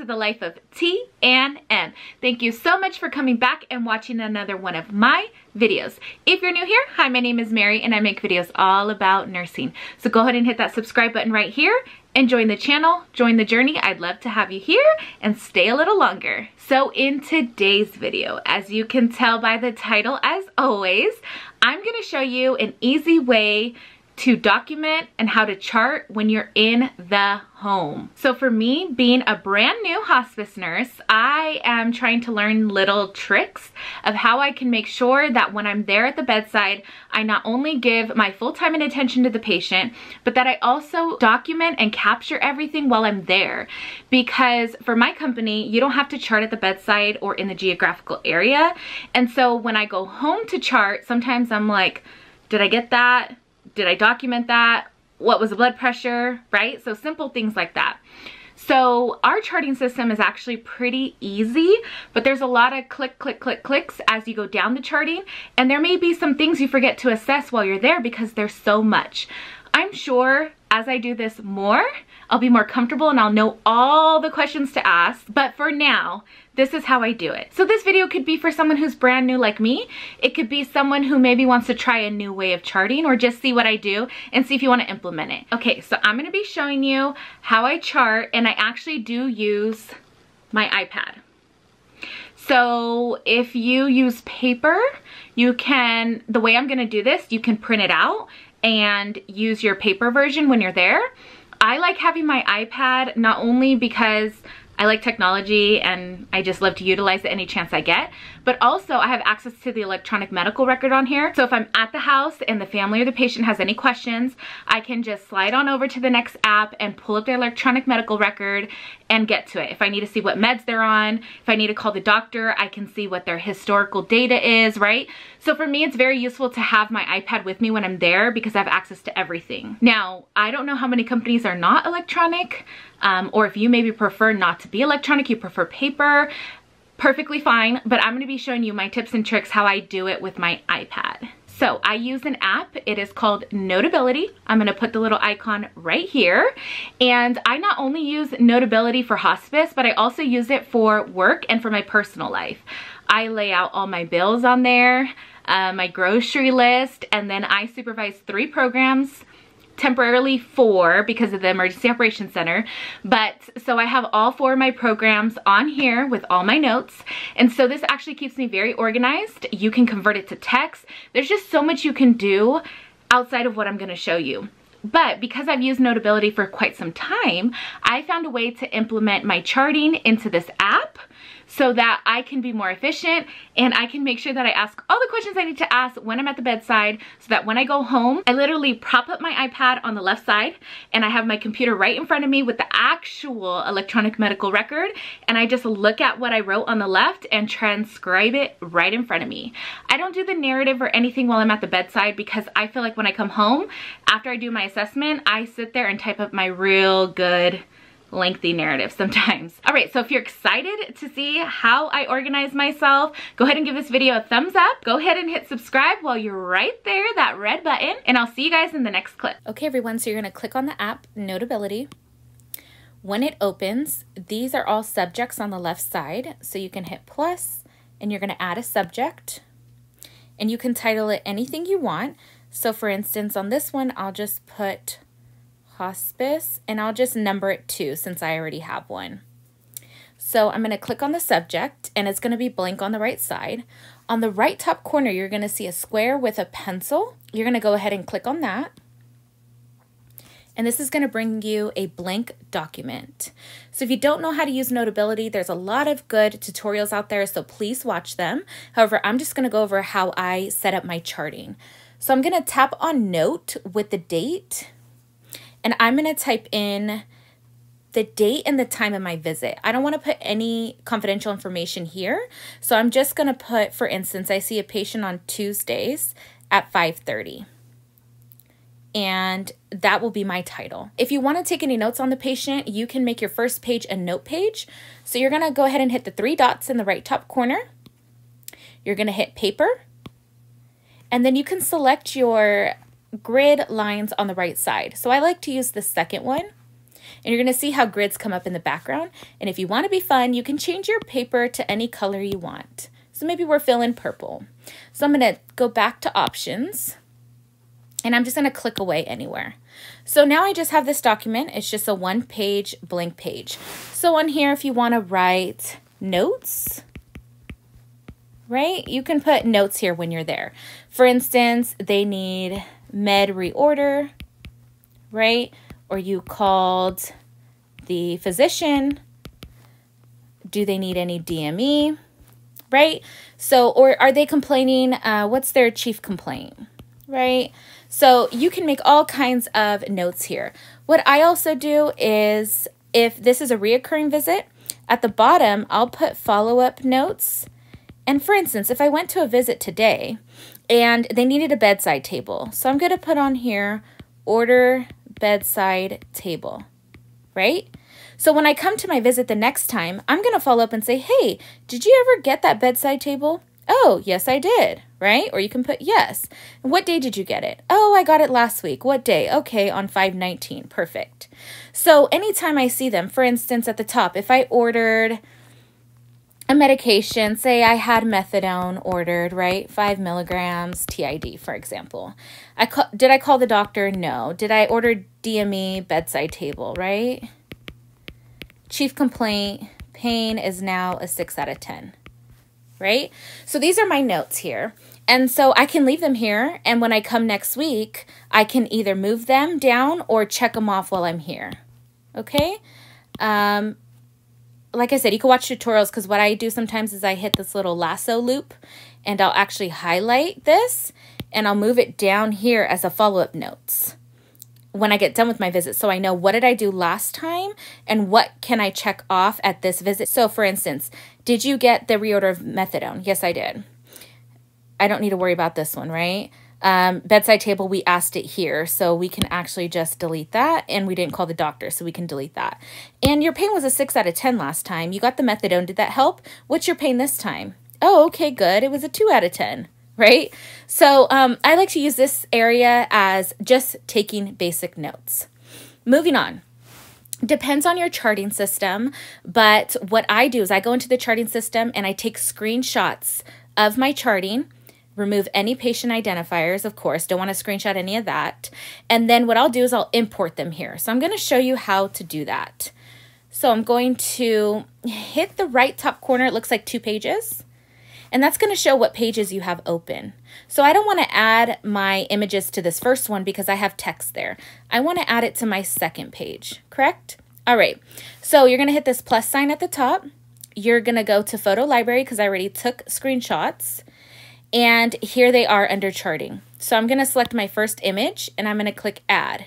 the life of T and M. Thank you so much for coming back and watching another one of my videos. If you're new here, hi, my name is Mary and I make videos all about nursing. So go ahead and hit that subscribe button right here and join the channel, join the journey. I'd love to have you here and stay a little longer. So in today's video, as you can tell by the title, as always, I'm gonna show you an easy way to document and how to chart when you're in the home. So for me, being a brand new hospice nurse, I am trying to learn little tricks of how I can make sure that when I'm there at the bedside, I not only give my full time and attention to the patient, but that I also document and capture everything while I'm there. Because for my company, you don't have to chart at the bedside or in the geographical area. And so when I go home to chart, sometimes I'm like, did I get that? Did I document that? What was the blood pressure, right? So simple things like that. So our charting system is actually pretty easy, but there's a lot of clicks as you go down the charting. And there may be some things you forget to assess while you're there because there's so much. I'm sure as I do this more, I'll be more comfortable and I'll know all the questions to ask. But for now, this is how I do it. So this video could be for someone who's brand new like me. It could be someone who maybe wants to try a new way of charting or just see what I do and see if you want to implement it. Okay, so I'm gonna be showing you how I chart, and I actually do use my iPad. So if you use paper, you can, the way I'm gonna do this, you can print it out and use your paper version when you're there. I like having my iPad not only because I like technology and I just love to utilize it any chance I get, but also I have access to the electronic medical record on here. So if I'm at the house and the family or the patient has any questions, I can just slide on over to the next app and pull up their electronic medical record and get to it. If I need to see what meds they're on, if I need to call the doctor, I can see what their historical data is, right? So for me, it's very useful to have my iPad with me when I'm there because I have access to everything. Now, I don't know how many companies are not electronic, or if you maybe prefer not to be electronic, you prefer paper, perfectly fine, but I'm gonna be showing you my tips and tricks how I do it with my iPad. So I use an app, it is called Notability. I'm gonna put the little icon right here. And I not only use Notability for hospice, but I also use it for work and for my personal life. I lay out all my bills on there, my grocery list, and then I supervise 3 programs, temporarily 4 because of the Emergency Operations Center. But so I have all 4 of my programs on here with all my notes. And so this actually keeps me very organized. You can convert it to text. There's just so much you can do outside of what I'm gonna show you. But because I've used Notability for quite some time, I found a way to implement my charting into this app so that I can be more efficient and I can make sure that I ask all the questions I need to ask when I'm at the bedside, so that when I go home, I literally prop up my iPad on the left side and I have my computer right in front of me with the actual electronic medical record, and I just look at what I wrote on the left and transcribe it right in front of me. I don't do the narrative or anything while I'm at the bedside because I feel like when I come home, after I do my assessment, I sit there and type up my real good lengthy narrative sometimes. All right, so if you're excited to see how I organize myself, go ahead and give this video a thumbs up. Go ahead and hit subscribe while you're right there, that red button, and I'll see you guys in the next clip. Okay, everyone, so you're gonna click on the app, Notability. When it opens, these are all subjects on the left side, so you can hit plus, and you're gonna add a subject, and you can title it anything you want. So for instance, on this one, I'll just put hospice, and I'll just number it 2 since I already have one. So I'm going to click on the subject, and it's going to be blank on the right side. On the right top corner, you're going to see a square with a pencil. You're going to go ahead and click on that. And this is going to bring you a blank document. So if you don't know how to use Notability, there's a lot of good tutorials out there, so please watch them. However, I'm just going to go over how I set up my charting. So I'm going to tap on Note with the date, and I'm going to type in the date and the time of my visit. I don't want to put any confidential information here. So I'm just going to put, for instance, I see a patient on Tuesdays at 5:30. And that will be my title. If you want to take any notes on the patient, you can make your first page a note page. So you're going to go ahead and hit the 3 dots in the right top corner. You're going to hit paper. And then you can select your grid lines on the right side. So I like to use the second one. And you're going to see how grids come up in the background. And if you want to be fun, you can change your paper to any color you want. So maybe we're feeling purple. So I'm going to go back to options. And I'm just going to click away anywhere. So now I just have this document. It's just a 1-page blank page. So on here, if you want to write notes, right, you can put notes here when you're there. For instance, they need med reorder, right? Or you called the physician. Do they need any DME, right? So, or are they complaining? What's their chief complaint, right? So you can make all kinds of notes here. What I also do is, if this is a reoccurring visit, at the bottom, I'll put follow-up notes. And for instance, if I went to a visit today and they needed a bedside table, so I'm going to put on here, order bedside table, right? So when I come to my visit the next time, I'm going to follow up and say, hey, did you ever get that bedside table? Oh, yes, I did, right? Or you can put yes. What day did you get it? Oh, I got it last week. What day? Okay, on 5/19. Perfect. So anytime I see them, for instance, at the top, if I ordered a medication, say I had methadone ordered, right? 5 milligrams TID, for example. Did I call the doctor? No. Did I order DME bedside table, right? Chief complaint, pain is now a 6 out of 10. Right? So these are my notes here. And so I can leave them here. And when I come next week, I can either move them down or check them off while I'm here. Okay? Like I said, you can watch tutorials, because what I do sometimes is I hit this little lasso loop and I'll actually highlight this and I'll move it down here as a follow-up notes when I get done with my visit, so I know what did I do last time and what can I check off at this visit. So for instance, did you get the reorder of methadone? Yes, I did. I don't need to worry about this one, right? Bedside table, we asked it here, so we can actually just delete that, and we didn't call the doctor, so we can delete that. And your pain was a 6 out of 10 last time. You got the methadone. Did that help? What's your pain this time? Oh, okay, good. It was a 2 out of 10. Right? So I like to use this area as just taking basic notes. Moving on. Depends on your charting system, but what I do is I go into the charting system and I take screenshots of my charting, remove any patient identifiers, of course, don't want to screenshot any of that. And then what I'll do is I'll import them here. So I'm going to show you how to do that. So I'm going to hit the right top corner. It looks like 2 pages. And that's going to show what pages you have open. So I don't want to add my images to this first one because I have text there. I want to add it to my second page, correct? All right, so you're going to hit this plus sign at the top. You're going to go to photo library because I already took screenshots. And here they are under charting. So I'm going to select my first image and I'm going to click add.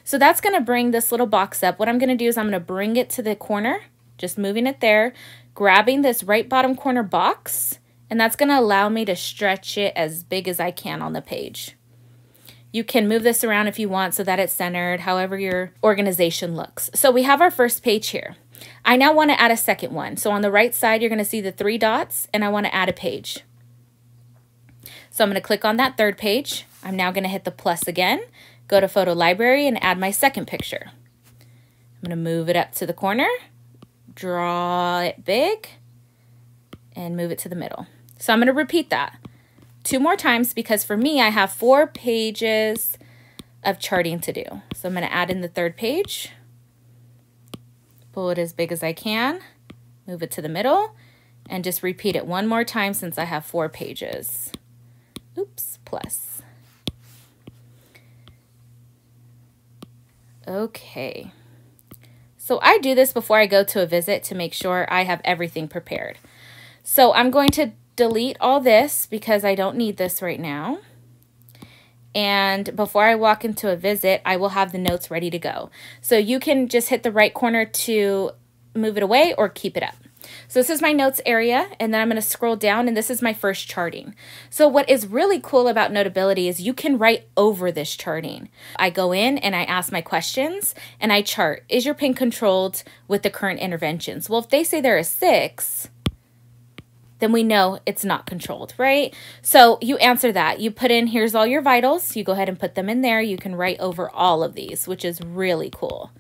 So that's going to bring this little box up. What I'm going to do is I'm going to bring it to the corner, just moving it there, grabbing this right bottom corner box, and that's going to allow me to stretch it as big as I can on the page. You can move this around if you want so that it's centered, however your organization looks. So we have our first page here. I now want to add a second one. So on the right side, you're going to see the 3 dots, and I want to add a page. So I'm going to click on that third page. I'm now going to hit the plus again, go to photo library, and add my second picture. I'm going to move it up to the corner, draw it big, and move it to the middle. So I'm going to repeat that 2 more times because for me, I have 4 pages of charting to do. So I'm going to add in the third page, pull it as big as I can, move it to the middle, and just repeat it 1 more time since I have 4 pages. Oops, plus. Okay. So I do this before I go to a visit to make sure I have everything prepared. So I'm going to delete all this because I don't need this right now. And before I walk into a visit, I will have the notes ready to go. So you can just hit the right corner to move it away or keep it up. So this is my notes area, and then I'm going to scroll down, and this is my first charting. So what is really cool about Notability is you can write over this charting. I go in and I ask my questions, and I chart. Is your pain controlled with the current interventions? Well, if they say there is 6, then we know it's not controlled, right? So you answer that. You put in, here's all your vitals. You go ahead and put them in there. You can write over all of these, which is really cool.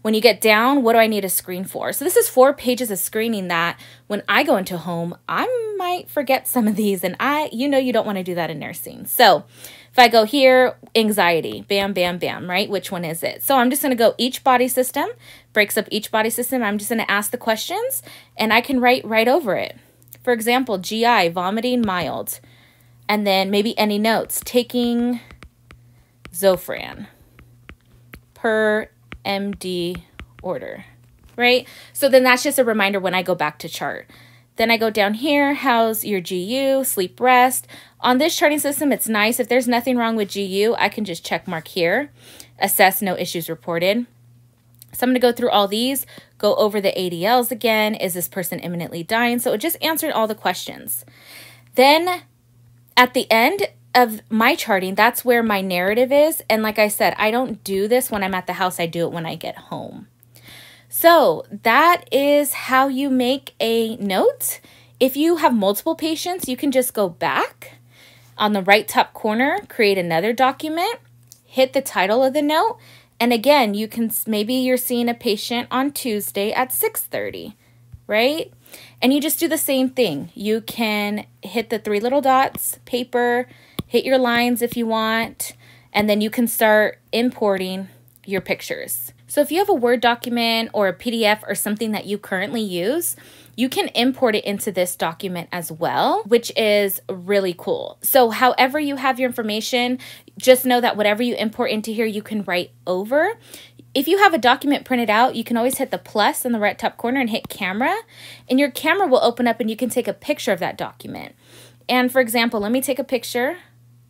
When you get down, what do I need a screen for? So this is 4 pages of screening that when I go into home, I might forget some of these, and you know you don't want to do that in nursing. So if I go here, anxiety, bam, bam, bam, right? Which one is it? So I'm just going to go each body system, breaks up each body system. I'm just going to ask the questions, and I can write right over it. For example, GI, vomiting, mild. And then maybe any notes, taking Zofran per MD order, right? So then that's just a reminder when I go back to chart. Then I go down here, how's your GU, sleep, rest. On this charting system, it's nice. If there's nothing wrong with GU, I can just check mark here, assess, no issues reported. So I'm going to go through all these, go over the ADLs again. Is this person imminently dying? So it just answered all the questions. Then at the end of my charting, that's where my narrative is. And like I said, I don't do this when I'm at the house. I do it when I get home. So that is how you make a note. If you have multiple patients, you can just go back on the right top corner, create another document, hit the title of the note. And again, you can, maybe you're seeing a patient on Tuesday at 6:30, right? And you just do the same thing. You can hit the 3 little dots, paper, hit your lines if you want, and then you can start importing your pictures. So if you have a Word document or a PDF or something that you currently use, you can import it into this document as well, which is really cool. So however you have your information, just know that whatever you import into here, you can write over. If you have a document printed out, you can always hit the plus in the right top corner and hit camera, and your camera will open up and you can take a picture of that document. And for example, let me take a picture,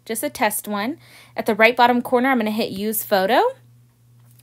just a test one. At the right bottom corner, I'm going to hit use photo.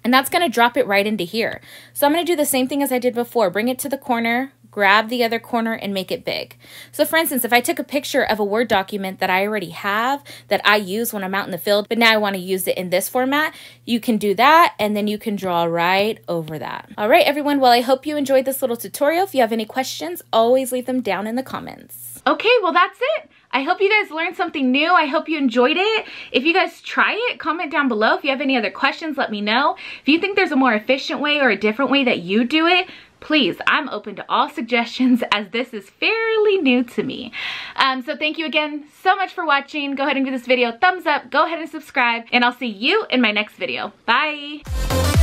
And that's going to drop it right into here. So I'm going to do the same thing as I did before. Bring it to the corner, grab the other corner, and make it big. So for instance, if I took a picture of a Word document that I already have, that I use when I'm out in the field, but now I want to use it in this format, you can do that, and then you can draw right over that. All right, everyone. Well, I hope you enjoyed this little tutorial. If you have any questions, always leave them down in the comments. Okay, well, that's it. I hope you guys learned something new. I hope you enjoyed it. If you guys try it, comment down below. If you have any other questions, let me know. If you think there's a more efficient way or a different way that you do it, please, I'm open to all suggestions as this is fairly new to me. So thank you again so much for watching. Go ahead and give this video a thumbs up. Go ahead and subscribe, and I'll see you in my next video. Bye.